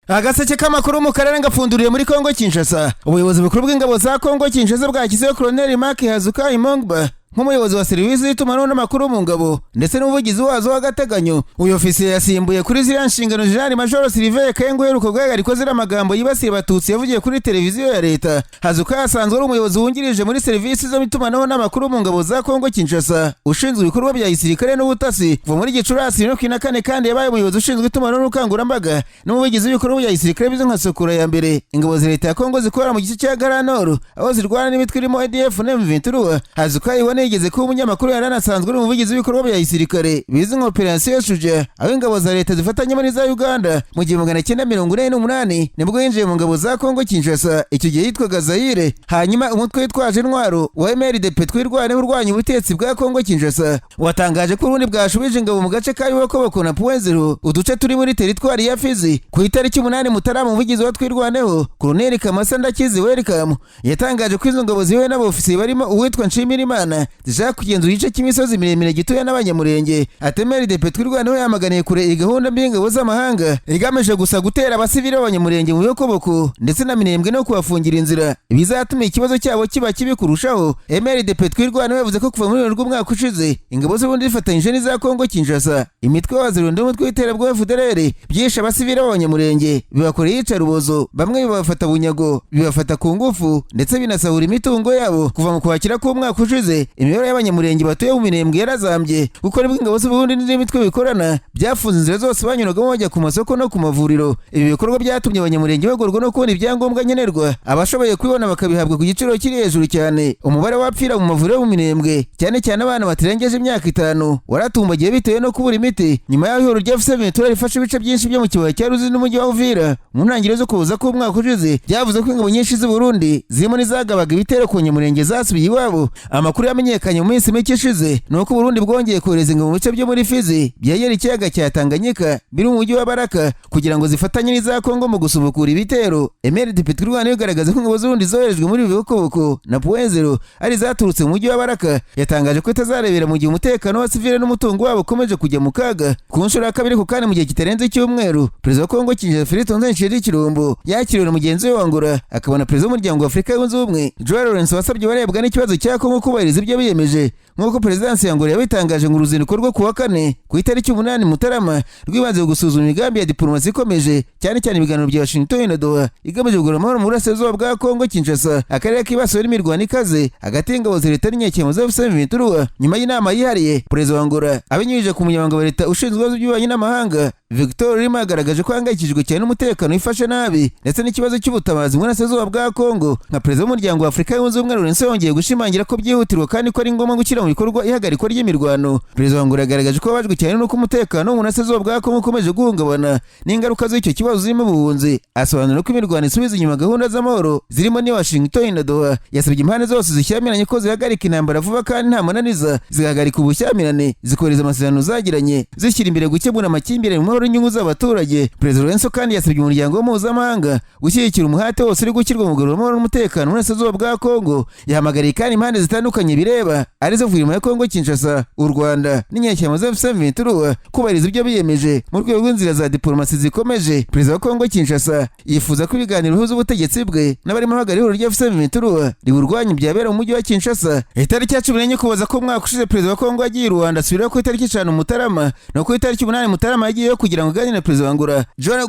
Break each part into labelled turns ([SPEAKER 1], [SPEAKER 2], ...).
[SPEAKER 1] Agaseke k'amakuru mu karere ngapfunduriye muri Kongo Kinshasa. Ubuyobozi bukuru bw'ingabo za Kongo Kinshasa bwakizeho Colonel Ashaka nk'umuyobozi wa serivisi y'itumanaho n'amakuru mu ngabo ndetse n'umuvugizi wazo w'agateganyo. Uyu ofisiye yasimbuye kuri ziriya nshingano General Major Sylvain Kengo uheruka guhagarika ziriya amagambo yibasiye abatutsi yavugiye kuri televiziyo ya leta. Ashaka yasanzwe ari umuyobozi wungirije muri serivisi z'itumanaho n'amakuru mu ngabo za Kongo Kinshasa ushinzwe ibikorwa bya gisirikare n'ubutasi kuva muri Gicurasi 2024 kandi yabaye umuyobozi ushinzwe itumanaho n'ubukangurambaga n'umuvugizi w'ibikorwa bya gisirikare bizwi nka Sokura ya mbere. Ingabo za leta ya Kongo zikorera mu gice cya Garanoro aho zirwana n'imitwe irimo ADF na M23. Ashaka yigeze kuba umunyamakuru yaranasanzwe ari umuvugizi w'ibikorwa bya gisirikare bizwi nka Operation Shuja aho ingabo za leta zifatanye muri za Uganda mu 1948 nibwo yinjiye mu ngabo za Kongo Kinshasa. Icyo gihe yitwaga Zaire. Hanyuma umutwe witwaje intwaro wa MRDP twirwane urwanya ubutetsi bwa Kongo Kinshasa watangaje ko urundi bwashubije ingabo mu gace ka Yaba na Puenzero uduce turi muri teritwari ya Fizi ku itariki 8 Mutarama. Umuvugizi wa twirwaneho Colonel Kamasa Ndakizi Welcome yatangaje ko izo ngabo ziwe n'abofisiye barimo uwitwa Nshimirimana zishaka kugenzura igice cy'imisozi miremire gituye n'abanyamurenge. Atemeri de Petwirwaneho yamaganiye kure iyi gahunda mb'ingabo z'amahanga igamije gusa gutera abasivili b'abanyamurenge mu Yokoboko ndetse na Minembwe no kubafungira inzira bizatuma ikibazo cyabo kiba kibi kurushaho. Emeri de Petwirwaneho yavuze ko kuva muri rw'umwaka ushize ingabo z'ubundi zifatanyije n'iza Kongo Kinshasa imitwe wazirunda umutwe w'iterabwoba FDLR byishe abasivili b'abanyamurenge bibakoreye iyicarubozo, bamwe bibafata bunyago, bibafata ku ngufu ndetse binasahura imitungo yabo. Kuva mu kwakira k'umwaka ushize imibare y'abanyamurenge batuye mu Minembwe yarazambye kuko nibwo ingabo z'ubundi n'imitwe bikorana byafunze inzira zose banyuragamo bajya ku masoko no ku mavuriro. Ibi bikorwa byatumye abanyamurenge bagorwa no kubona ibyangombwa nkenerwa, abashoboye kubibona bakabihabwa ku giciro kiri hejuru cyane. Umubare wapfira mu mavuriro mu Minembwe cyane cyane abana batarengeje imyaka 5 waratumbagiye bitewe no kubura imiti nyuma y'aho ihoro rya M23 rifashe ibice byinshi byo mu kibaya cya Ruzi n'umujyi wa Uvira mu ntangiriro zo kuza k'umwaka ushize. Byavuze ko ingabo nyinshi z'u Burundi zirimo n'izagabaga ibitero ku banyamurenge zasubiye iwabo. Amakuru yamenyekanye mu minsi mike ishize nuko Burundi bwongeye kohereza ingabo mu bice byo muri Fizi byegera ikiyaga cya Tanganyika biri mu mujyi wa Baraka kugira ngo zifatanye n'iza Kongo mu gusubukura ibitero. MRDP twirwana igaragaza ko ingabo z'ubundi zoherejwe muri Yokoboko na Puenzero ari zaturutse mu mujyi wa Baraka. Yatangaje ko itazarebera mu gihe umutekano wa civile n'umutungo wabo ukomeje kujya mu kaga. Ku nshuro ya kabiri kandi mu gihe kitarenze icyumweru Perezida wa Kongo Kinshasa Felix Tshisekedi yakiriwe na mugenzi we wa Angola akabona Perezida w'umuryango wa Afurika yunze ubumwe Joao Lourenço wasabye barebwa n'ikibazo cya Kongo kubahiriza ibyo biyemeje nk'uko Perezidansi ya Angola yabitangaje ngo uruzinduko rwo kuwa 4 ku itariki 8 Mutarama rwibanze gusuzuma imigambi ya diplomasi ikomeje cyane cyane ibiganiro bya Washington na Doha igamije kugarura amahoro mu burasirazuba bwa Kongo Kinshasa, akarere kibasiwe n'imirwano ikaze hagati y'ingabo za leta n'inyeshyamba za M23. Nyuma y'inama yihariye Perezida wa Angola abinyujije ku munyamabanga wa leta ushinzwe ibibazo by'ububanyi n'amahanga Victor Lima yagaragaje ko ahangayikishijwe cyane n'umutekano wifashe nabi ndetse n'ikibazo cy'ubutabazi mu burasirazuba bwa Kongo. Nka Perezida w'umuryango wa Afurika yunze ubumwe Lourenço yongeye gushimangira ko byihutirwa kandi ko ari ngombwa gushyira mu bikorwa ihagarikwa ry'imirwano. Perezida wa Angola yagaragaje ko babajwe cyane n'uko umutekano mu burasirazuba bwa Kongo ukomeje guhungabana n'ingaruka z'icyo kibazo zirimo ubuhunzi. Asobanura ko imirwano isubiza inyuma gahunda z'amahoro zirimo ni Washington na Doha. Yasabye impande zose zishyamiranye ko zihagarika intambara vuba kandi nta mananiza, zihagarika ubushyamirane, zikoreza amasezerano zagiranye, zishyira imbere gukemura amakimbirane mu mahoro n'inyungu z'abaturage. Perezida Lourenço kandi yasabye umuryango mpuzamahanga gushyigikira umuhate wose uri gushyirwa mu kugarura amahoro n'umutekano mu burasirazuba bwa Kongo. Yahamagariye kandi impande zitandukanye bireba arizo guverinoma ya Kongo Kinshasa, u Rwanda n'inyeshyamba za M23 kubahiriza ibyo biyemeje mu rwego rw'inzira za diplomasi zikomeje. Perezida wa Kongo Kinshasa yifuza ko ibiganiro bihuza ubutegetsi bwe n'abarimo bahagarariye ihuriro rya M23 riburwanya ibyabera mu mujyi wa Kinshasa. Itariki ya 14 Ukuboza k'umwaka ushize Perezida wa Kongo yagiye i Rwanda asubira ku itariki 5 Mutarama no ku itariki 8 Mutarama yagiyeyo kugira ngo aganire na Perezida wa Angola Joao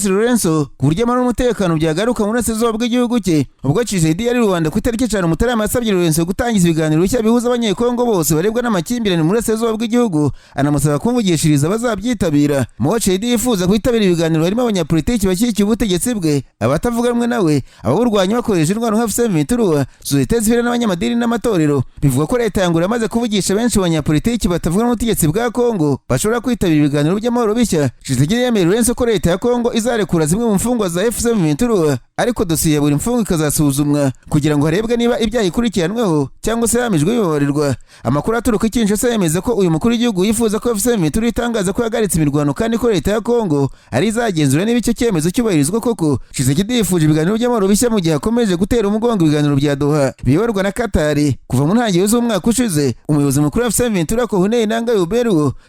[SPEAKER 1] Lourenço ku buryo amahoro n'umutekano byagaruka mu burasirazuba bw'igihugu cye. Ubwo Tshisekedi yari i Rwanda ku itariki 5 Mutarama yasabye Lourenço gutangiza ibiganiro bishya bihuza abanyekongo bose barebwa n'amakimbirane mu burasirazuba bw'igihugu, anamusaba kumvugishiriza abazabyitabira. Mu Tshisekedi yifuza kwitabira ibiganiro harimo abanyapolitiki bashyigikiye ubutegetsi bwe, abatavuga rumwe nawe, ababurwanya bakoresha intwaro nka M23, sosiyete zivire n'abanyamadini n'amatorero. Bivuga ko leta ya Angola yamaze kuvugisha benshi abanyapolitiki batavuga n'ubutegetsi bwa Kongo bashobora kwitabira ibiganiro by'amahoro bishya. Tshisekedi yemereye Lourenço ko leta ya Kongo izarekura zimwe mu mfungwa za M23 ariko dosiye ya buri mfungwa ikazasuzumwa kugira ngo harebwe niba ibyaha ikurikiranweho cyangwa se yamijwe bibabarirwa. Amakuru aturuka i Kinshasa yemeza ko uyu mukuru w'igihugu yifuza ko M23 itangaza ko yagaritse imirwano kandi ko leta ya Kongo ari izagenzura niba icyo cyemezo cyubahirizwa koko. Tshisekedi yifuje ibiganiro by'amahoro bishya mu gihe akomeje gutera umugongo ibiganiro bya Doha biyoborwa na Katari. Kuva mu ntangiriro z'umwaka ushize, umuyobozi mukuru wa M23 Kuganirira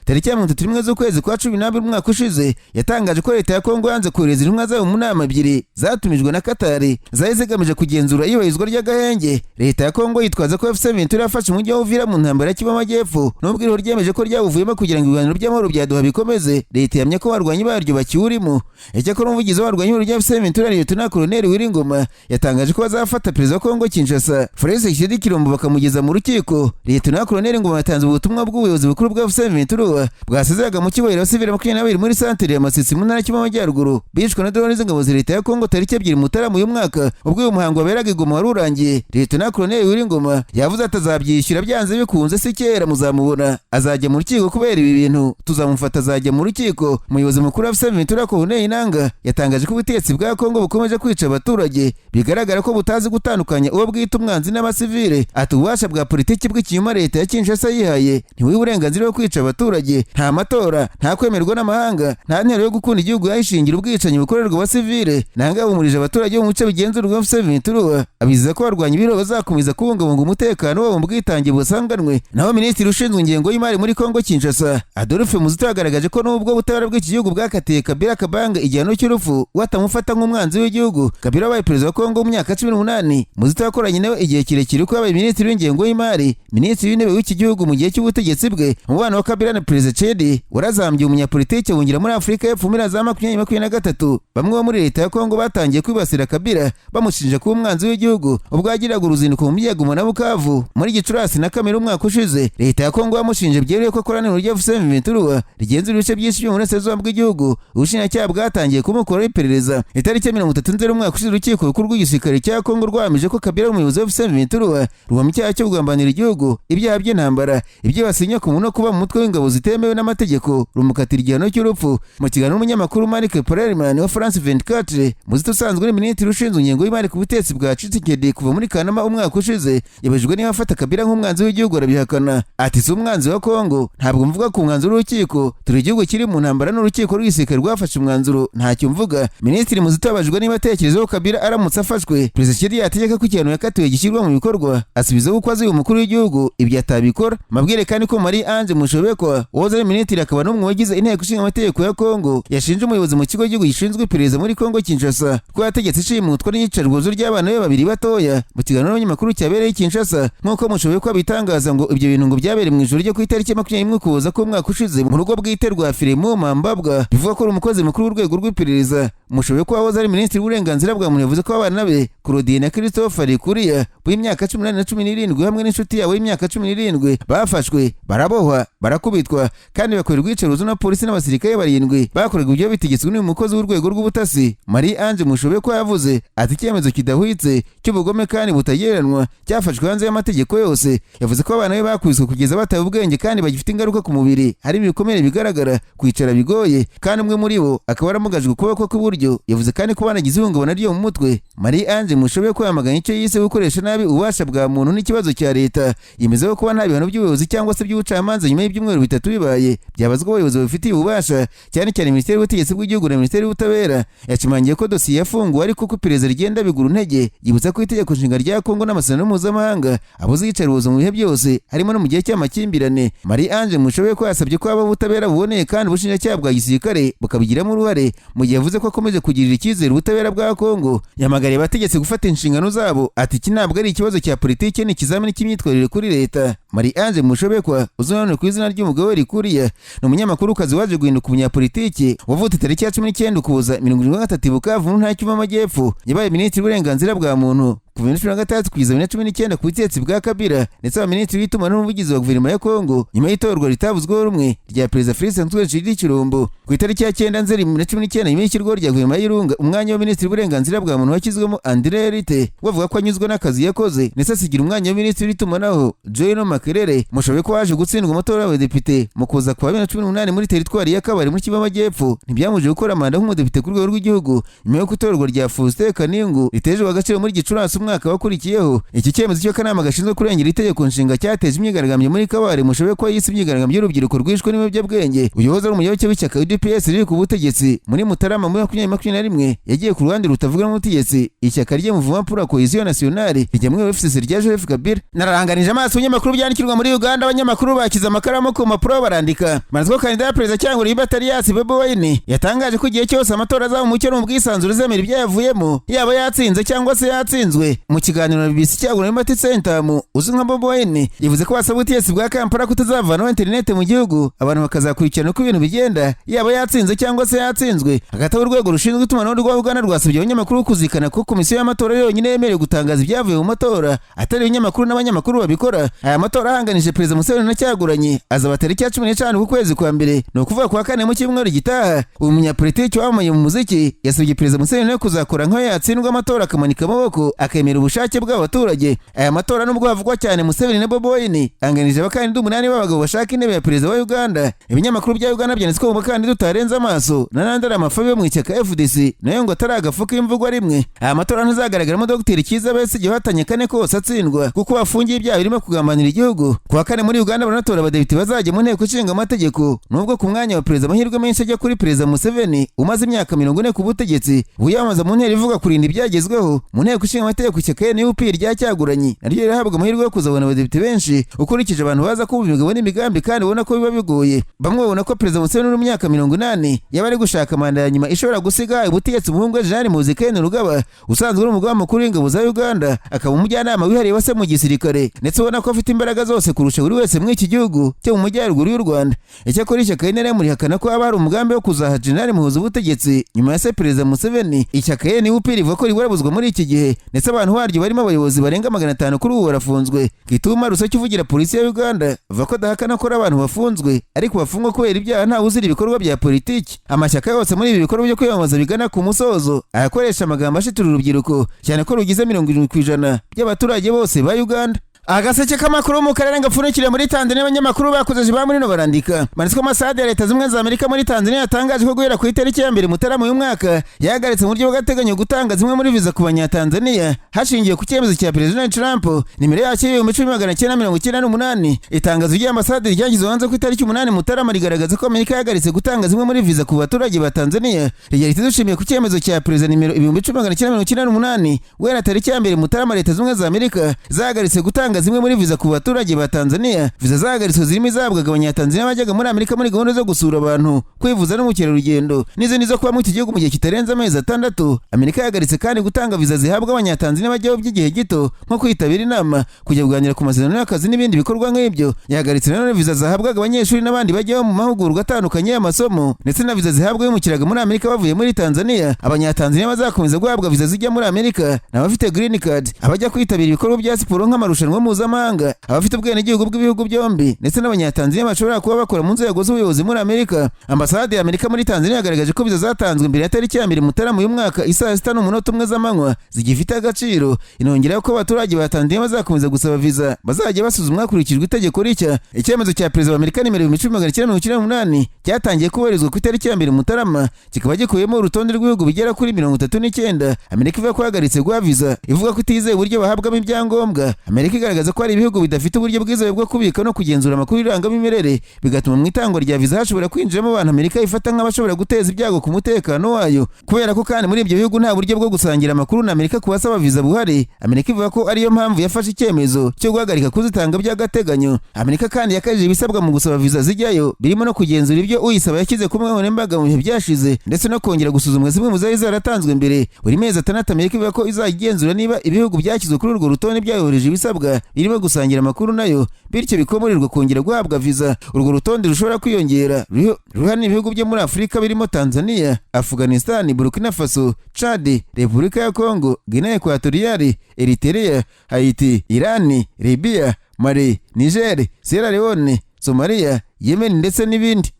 [SPEAKER 1] tariki ya 31 z'ukwezi kwa 12 umwaka ushize yatangaje ko leta ya Kongo yanze kohereza intumwa zayo mu nama ebyiri zatumijwe na Katari zari zigamije kugenzura iyubahirizwa ry'agahenge. Leta ya Kongo yitwaza ko M23 yafashe umujyi wa Uvira mu ntambara ya Kivu y'Amajyepfo nubwo iriho ryemeje ko ryawuvuyemo kugira ngo ibiganiro by'amahoro bya Doha bikomeze. Leta yamye ko barwanyi baryo bakiwurimo. Icyakora umuvugizi w'abarwanyi b'urya M23 Lieutenant Colonel Wiringoma yatangaje ko bazafata perezida wa Kongo Kinshasa Tshisekedi Kirombo bakamugeza mu rukiko. Lieutenant Colonel Ngoma yatanze ubutumwa bw'ubuyobozi bukuru bwa M23 bwasezeraga mu kibohero abasivili 22 muri santere ya Masisi mu ntara y'Kivu y'Amajyaruguru bishwe na drone z'ingabo za leta ya Kongo tariki 2 Mutarama uyu mwaka. Ubwo uyu muhango waberaga i Goma wari urangiye, Lieutenant Colonel Wiringoma yavuze atazabyishyura byanze bikunze si kera muzamubona azajya mu rukiko kubera ibi bintu tuzamufata azajya mu rukiko. Umuyobozi mukuru wa M23 Colonel Inanga yatangaje ko ubutegetsi bwa Kongo bukomeje kwica abaturage bigaragara ko butazi gutandukanya uwo bwita umwanzi n'abasivile. Ati ububasha bwa politiki bw'ikinyoma leta ya Kinshasa yihaye ntiwiha uburenganzira bwo kwica abaturage, nta matora, nta kwemerwa n'amahanga, nta ntero yo gukunda igihugu yayishingira ubwicanyi bukorerwa abasivile. Nanga yahumurije abaturage bo mu bice bigenzurwa M23 abiziza ko barwanya ibiro bazakomeza kubungabunga umutekano wabo mu bwitange busanganwe. Naho minisitiri ushinzwe ingengo y'imari muri Kongo Kinshasa Adolphe Muzito yagaragaje ko nubwo ubutabera bw'iki gihugu bwakatiye Kabila Kabanga igihano cy'urupfu watamufata nk'umwanzi w'igihugu. Kabila wabaye perezida wa Kongo mu myaka 18. Muzito yakoranye nawe igihe kirekire ko yabaye minisitiri w'ingengo y'imari, minisitiri w'intebe w'iki gihugu mu gihe cy'ubutegetsi bwe. Umubano wa Kabila na Perezida Tshisekedi warazambye umunyapolitiki wungira muri Afurika y'Epfo muri za 2023. Bamwe bo muri leta ya Kongo batangiye kwibasira Kabila bamushinja kuba umwanzi w'igihugu ubwo yagiraga uruzinduko mu Miyaguma na Bukavu muri Gicurasi na Kamena umwaka ushize. Leta ya Kongo yamushinje byeruye ko akorana n'urya M23 rigenzura ibice byinshi byo mu burasirazuba bw'igihugu. Ubushinjacyaha bwatangiye kumukoraho iperereza. Itariki ya 30 umwaka ushize urukiko rukuru rw'igisirikare cya Kongo rwahamije ko Kabila umuyobozi wa M23 ruhamya icyaha cyo kugambanira igihugu, ibyaha by'intambara, ibyo basinya ku muntu kuba mu mutwe w'ingabo zitemewe n'amategeko, rumukatira igihano cy'urupfu. Mu kiganiro n'umunyamakuru Marc Perelman wa France 24, Muzito usanzwe ari minisitiri ushinzwe ingengo y'imari ku butegetsi bwa Tshisekedi kuva muri Kanama umwaka ushize yabajijwe niba afata Kabila nk'umwanzi w'igihugu arabihakana. Ati si umwanzi wa Kongo, ntabwo mvuga ku mwanzuro w'urukiko, turi igihugu kiri mu ntambara n'urukiko rw'igisirikare rwafashe umwanzuro, ntacyo mvuga. Minisitiri Muzito yabajijwe niba atekereza ko Kabila aramutse afashwe Perezida Tshisekedi yategeka ko igihano yakatiwe gishyirwa mu bikorwa, asubiza ko azi uyu mukuru w'igihugu ibyo atabikora. Mabwire kandi ko Marie Ange Mushobekwa wahoze ari minisitiri akaba n'umwe wagize inteko ishinga amategeko ya Kongo yashinje umuyobozi mu kigo cy'igihugu gishinzwe iperereza muri Kongo Kinshasa ko yategetse ishimutwa n'iyicarubozo ry'abana be babiri batoya. Mu kiganiro n'abanyamakuru cyabereye i Kinshasa nk'uko Mushobekwa bitangaza ngo ibyo bintu ngo byabereye mu ijoro ryo ku itariki 21 Ukuboza k'umwaka ushize mu rugo bwite rwa Firemo Mambabwa bivuga ko ari umukozi mukuru w'urwego rw'iperereza. Mushobekwa wahoze ari minisitiri w'uburenganzira bwa muntu yavuze ko abana be Claudine na Christophe Rikuriya w'imyaka 18 na 17 hamwe n'inshuti yawe y'imyaka 17 bafashwe, barabohwa, barakubitwa kandi bakorerwa iyicarubozo na polisi n'abasirikare 7 bakorerwa ibyo bitegetswe n'uyu mukozi w'urwego rw'ubutasi. Marie Ange Mushobekwa yavuze ati icyemezo kidahwitse cy'ubugome kandi butagereranwa cyafashwe hanze y'amategeko yose. Yavuze ko abana be bakubiswe kugeza bataye ubwenge kandi bagifite ingaruka ku mubiri, hari ibikomere bigaragara, kwicara bigoye kandi umwe muri bo akaba aramugajwe ukuboko kw'iburyo. Yavuze kandi ko banagize ihungabana ryo mu mutwe. Marie Ange Mushobekwa yamaganye icyo yise gukoresha nabi ububasha bwa muntu n'ikibazo cya leta. Yemeza ko kuba nta bihano by'ubuyobozi cyangwa se by'ubucamanza nyuma y'ibyumweru 3 bibaye byabazwa abayobozi babifitiye ububasha, cyane cyane Minisiteri y'Ubutegetsi bw'igihugu na Minisiteri y'Ubutabera. Yacimangiye ko dosiye yafunguwe ariko ko iperereza rigenda bigura intege. Yibutsa ko itegeko nshinga rya Kongo n'amasezerano mpuzamahanga abuze iyicarubozo mu bihe byose harimo no mu gihe cy'amakimbirane. Marie Ange Mushobekwa yasabye ko haba ubutabera buboneye kandi ubushinjacyaha bwa gisirikare bukabigiramo uruhare. Mu gihe yavuze ko akomeje kugirira icyizere ubutabera bwa Kongo, yamagariye abategetsi gufata inshingano zabo. Ati iki ntabwo ari ikibazo cya politiki, ni ikizamini cy'imyitwarire kuri leta. Marie Ange Mushobekwa uzwi ku izina ry'umugabo Rikuriya ni umunyamakurukazi waje guhinduka umunyapolitiki wavutse tariki ya 19 Ukuboza 1973 Bukavu mu ntara y'Amajyepfo. Yabaye minisitiri w'uburenganzira bwa muntu kuva 2016 kugeza 2019 ku butegetsi bwa Kabila ndetse abaminisitiri w'itumanaho n'umuvugizi wa guverinoma ya Kongo nyuma y'itorwa ritavuzweho rumwe rya perezida Félix Tshisekedi Chilombo ku itariki ya 9 Nzeri 2019 nyuma y'ishyirwaho rya guverinoma y'Irunga umwanya wa minisitiri w'uburenganzira bwa muntu washyizwemo André Rite bavuga ko anyuzwe n'akazi yakoze ndetse asigira umwanya wa minisitiri w'itumanaho Joino Karere mushoboye ko waje gutsindwa amatora y'abadepite mu kuza kwa 2018 muri teritwari ya Kabare muri Kivu y'Amajyepfo ntibyamuje gukora manda nk'umudepite ku rwego rw'igihugu nyuma yo gutorwa rya Faustin Kaningu riteje agaciro muri Gicurasi umwaka wakurikiyeho. Iki cyemezo cy'akanama gashinzwe kurengera itegeko nshinga cyateje imyigaragambyo muri Kabare mushoboye ko yise imyigaragambyo y'urubyiruko rwishwe n'ibiyobyabwenge. Uyoboza umuyoboke w'ishyaka UDPS riri ku butegetsi muri Mutarama muri 2021 yagiye ku ruhande rutavuga n'umutegetsi ishyaka rye Mouvement pour la Cohésion Nationale rijya mu FCC rya Joseph Kabila. Nararanganije amaso y'inyamakuru byandikirwa muri Uganda abanyamakuru bakiza amakaramu ku mapuro barandika manazwa kandida perezida cyangwa Libertarias Bobi Wine yatangaje ko igihe cyose amatora azaba mu cyo n'ubwisanzure zemera ibyayavuyemo yaba yatsinze cyangwa se yatsinzwe. Mu kiganiro na BBC cyagura Mati Center uzi nka Bobi Wine yavuze ko basaba ubutegetsi bwa Kampala kutazavanaho internet mu gihugu abantu bakazakurikirana uko ibintu bigenda yaba yatsinze cyangwa se yatsinzwe. Hagati y'urwego rushinzwe itumanaho rwa Uganda rwasabye abanyamakuru kuzikana ko komisiyo y'amatora yonyine yemerewe gutangaza ibyavuye mu matora atari ibinyamakuru n'abanyamakuru babikora. Aya matora ahanganije perezida Museveni na Cyaguranye azaba tariki ya 15 ku kwezi kwa mbere no kuvuga kwa kane mu cyumweru gitaha. Uyu munyapolitiki wamaye mu muziki yasabye perezida Museveni no kuzakora nko yatsindwa amatora akamanika amaboko akemera ubushake bw'abaturage. Aya matora nubwo havugwa cyane Museveni na Bobi Wine anganije abakandida 8 b'abagabo bashaka intebe ya perezida wa Uganda. Ibinyamakuru bya Uganda byanditse ko umukandida utarenze amaso n'andi ari amafabi yo mu ishyaka FDC nayo ngo ataragafuka imvugo rimwe. Aya matora ntazagaragaramo Dr. Kiza Besigye uhatanye kane kose atsindwa kuko bafungiye ibyaha birimo kugambanira igihugu. Kuwa kane muri Uganda banatora abadepite bazajya mu nteko ishinga amategeko nubwo ku mwanya wa perezida amahirwe menshi ajya kuri perezida Museveni umaze imyaka 40 ku butegetsi uyamaza mu ntera ivuga kurinda ibyagezweho mu nteko ishinga amategeko ishyaka NUP rya Cyaguranye naryo rirahabwa amahirwe yo kuzabona abadepite benshi ukurikije abantu baza kumva imigabo n'imigambi kandi ubona ko biba bigoye. Bamwe babona ko perezida Museveni uri mu myaka 80 yaba ari gushaka manda ya nyuma ishobora gusiga ubutegetsi umuhungu Jean Muzikene Rugaba usanzwe uri umugaba mukuru w'ingabo za Uganda akaba umujyanama wihariye wase mu gisirikare ndetse ubona ko afite imbaraga zose kurusha buri wese muri iki gihugu cyo mu majyaruguru y'u Rwanda. Icyakora ishyaka NRM rihakana ko haba hari umugambi wo kuzaha General Muhuza ubutegetsi nyuma ya se perezida Museveni. Ishyaka NUP rivuga ko riburabuzwa muri iki gihe ndetse abantu baryo barimo abayobozi barenga 500 kuri ubu barafunzwe. Gituma Rusake uvugira polisi ya Uganda avuga ko dahakana ko abantu bafunzwe ariko bafungwa kubera ibyaha nta uzira ibikorwa bya politiki. Amashyaka yose muri ibi bikorwa byo kwiyamamaza bigana ku musozo ayakoresha amagambo ashitura urubyiruko cyane ko rugize 70% by'abaturage bose ba Uganda. Agaseke k'amakuru mu karere ngapfunikire muri Tanzania abanyamakuru bakoze ba muri no barandika manitswe amasade ya leta zimwe za Amerika muri Tanzania yatangaje ko guhera ku itariki ya 2 Mutarama uyu mwaka yahagaritse mu buryo bw'agateganyo gutanga zimwe muri viza ku banyatanzania hashingiye ku cyemezo cya President Trump nimero yacyo yo mu 1998. Itangazo ry'ambasade ryagizwe hanze ku itariki 8 Mutarama rigaragaza ko Amerika yahagaritse gutanga zimwe muri viza ku baturage ba Tanzania. Rigira riti dushimiye ku cyemezo cya President nimero 1998 guhera tariki ya 2 Mutarama leta zimwe za Amerika zahagaritse gutanga zimwe muri viza ku baturage ba Tanzania. Viza zahagaritswe zirimo izabwaga abanyatanzania bajyaga muri Amerika muri gahunda zo gusura abantu kwivuza no mu kerarugendo n'izindi zo kuba mu iki gihugu mu gihe kitarenze amezi 6. Amerika yahagaritse kandi gutanga viza zihabwa abanyatanzania bajyaho by'igihe gito nko kwitabira inama kujya kuganira ku masezerano y'akazi n'ibindi bikorwa nk'ibyo. Yahagaritse nanone viza zahabwaga abanyeshuri n'abandi bajyaho mu mahugurwa atandukanye y'amasomo ndetse na viza zihabwa y'umukiraga muri Amerika bavuye muri Tanzania. Abanyatanzania bazakomeza guhabwa viza zijya muri Amerika n'abafite green card abajya kwitabira ibikorwa bya siporo nk'amarushanwa mpuzamahanga abafite ubwenegihugu bw'ibihugu byombi ndetse n'abanyatanzania bashobora kuba bakora mu nzego z'ubuyobozi muri Amerika. Ambasade ya Amerika muri Tanzania yagaragaje ko viza zatanzwe imbere ya tariki ya 2 Mutarama uyu mwaka isaa 6:01 z'amanywa zigifite agaciro. Inongeraho ko abaturage ba Tanzania bazakomeza gusaba viza bazajya basuzumwa hakurikijwe itegeko rishya. Icyemezo cya perezida wa Amerika nimero 1998 cyatangiye kubarizwa ku itariki ya 2 Mutarama kikaba gikuyemo urutonde rw'ibihugu bigera kuri 39. Amerika ivuga ko yahagaritse guha viza ivuga ko itizeye uburyo bahabwamo ibyangombwa. Amerika igaragaza ko hari ibihugu bidafite uburyo bwizewe bwo kubika no kugenzura amakuru irangamimerere bigatuma mu itangwa rya viza hashobora kwinjiramo abantu Amerika ifata nk'abashobora guteza ibyago ku mutekano wayo. Kubera ko kandi muri ibyo bihugu nta buryo bwo gusangira amakuru na Amerika kubasaba viza buhari, Amerika ivuga ko ariyo mpamvu yafashe icyemezo cyo guhagarika kuzitanga by'agateganyo. Amerika kandi yakajije ibisabwa mu gusaba viza zijyayo birimo no kugenzura ibyo ibyo uyisaba yashyize ku nkoranyambaga mu bihe byashize ndetse no kongera gusuzumwa zimwe mu zari zaratanzwe mbere. Buri mezi 6 Amerika ivuga ko izagenzura niba ibihugu byashyizwe kuri urwo rutonde byayohereje ibisabwa birimo gusangira amakuru nayo, bityo bikomorirwa kongera guhabwa viza. Urwo rutonde rushobora kwiyongera ruhana ibihugu byo muri Afurika birimo Tanzania, Afghanistan, Burkina Faso, Chad, Repubulika ya Kongo, Guinea Equatoriale, Eritrea, Haiti, Iran, Libya, Mali, Niger, Sierra Leone, Somalia, Yemen ndetse n'ibindi.